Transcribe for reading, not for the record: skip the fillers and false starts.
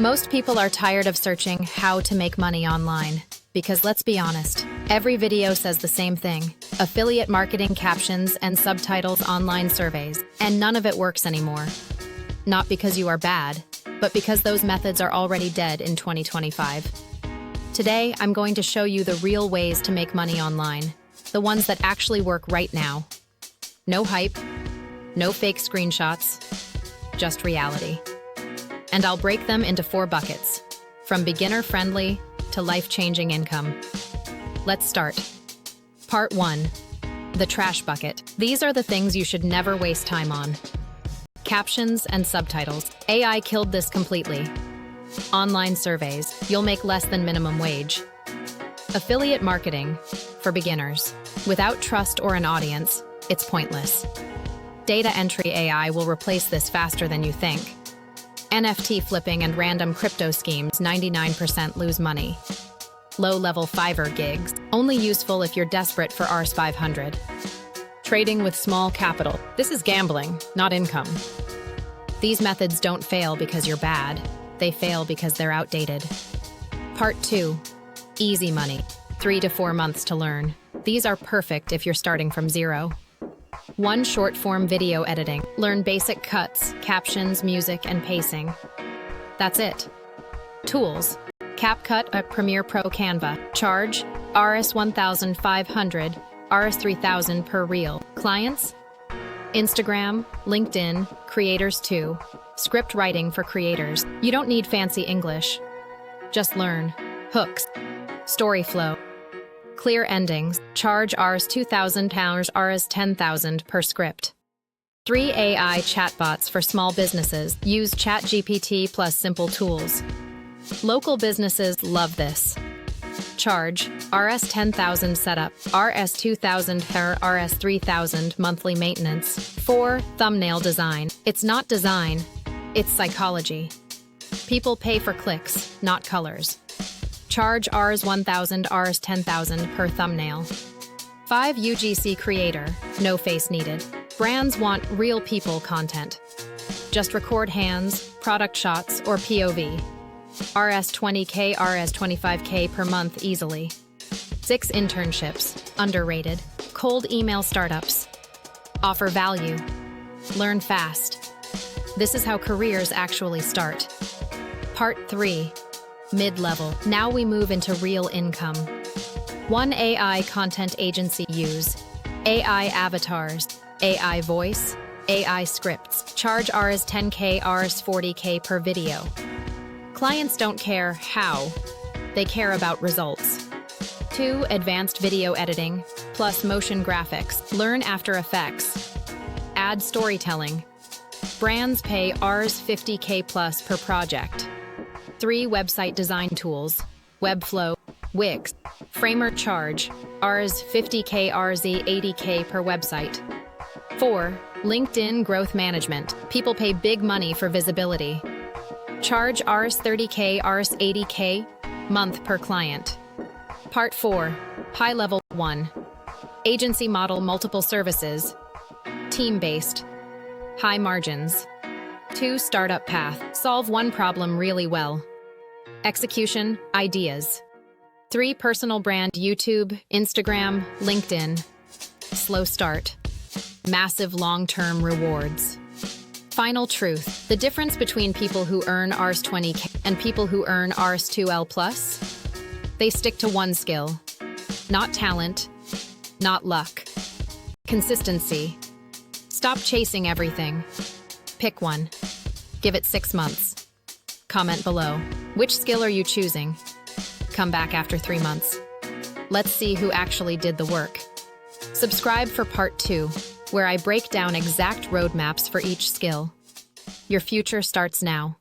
Most people are tired of searching how to make money online. Because let's be honest, every video says the same thing. Affiliate marketing, captions, and subtitles, online surveys, and none of it works anymore. Not because you are bad, but because those methods are already dead in 2025. Today, I'm going to show you the real ways to make money online, the ones that actually work right now. No hype, no fake screenshots, just reality. And I'll break them into 4 buckets, from beginner-friendly to life-changing income. Let's start. Part 1. The trash bucket. These are the things you should never waste time on. Captions and subtitles. AI killed this completely. Online surveys. You'll make less than minimum wage. Affiliate marketing for beginners. Without trust or an audience, it's pointless. Data entry AI will replace this faster than you think. NFT flipping and random crypto schemes, 99% lose money. Low-level Fiverr gigs, only useful if you're desperate for Rs 500. Trading with small capital. This is gambling, not income. These methods don't fail because you're bad. They fail because they're outdated. Part 2. Easy money. 3 to 4 months to learn. These are perfect if you're starting from zero. 1 short-form video editing. Learn basic cuts, captions, music, and pacing. That's it. Tools. CapCut at Premiere Pro, Canva. Charge Rs 1,500, Rs 3,000 per reel. Clients? Instagram, LinkedIn, Creators 2. Script writing for creators. You don't need fancy English. Just learn. Hooks. Story flow. Clear endings. Charge Rs 2,000, Rs 10,000 per script. 3 AI chatbots for small businesses. Use ChatGPT plus simple tools. Local businesses love this. Charge Rs 10,000 setup, Rs 2,000 Rs 3,000 monthly maintenance. 4 thumbnail design. It's not design, it's psychology. People pay for clicks, not colors. Charge Rs 1,000, Rs 10,000 per thumbnail. 5 UGC creator, no face needed. Brands want real people content. Just record hands, product shots, or POV. Rs 20K, Rs 25K per month easily. 6 internships, underrated. Cold email startups. Offer value. Learn fast. This is how careers actually start. Part 3. Mid-level. Now we move into real income. 1 AI content agency. Use AI avatars, AI voice, AI scripts. Charge Rs 10K, Rs 40K per video. Clients don't care how, they care about results. 2 advanced video editing, plus motion graphics. Learn After Effects. Add storytelling. Brands pay Rs 50K plus per project. 3 website design tools. Webflow, Wix, Framer. Charge Rs 50K, Rs 80K per website. 4 LinkedIn growth management. People pay big money for visibility. Charge Rs 30K, Rs 80K month per client. Part 4. High level. 1 agency model, multiple services. Team-based. High margins. 2 startup path. Solve 1 problem really well. Execution, ideas. 3 personal brand, YouTube, Instagram, LinkedIn. Slow start. Massive long-term rewards. Final truth. The difference between people who earn Rs 20K and people who earn Rs 2L+, they stick to 1 skill. Not talent, not luck. Consistency. Stop chasing everything. Pick 1. Give it 6 months. Comment below. Which skill are you choosing? Come back after 3 months. Let's see who actually did the work. Subscribe for part 2, where I break down exact roadmaps for each skill. Your future starts now.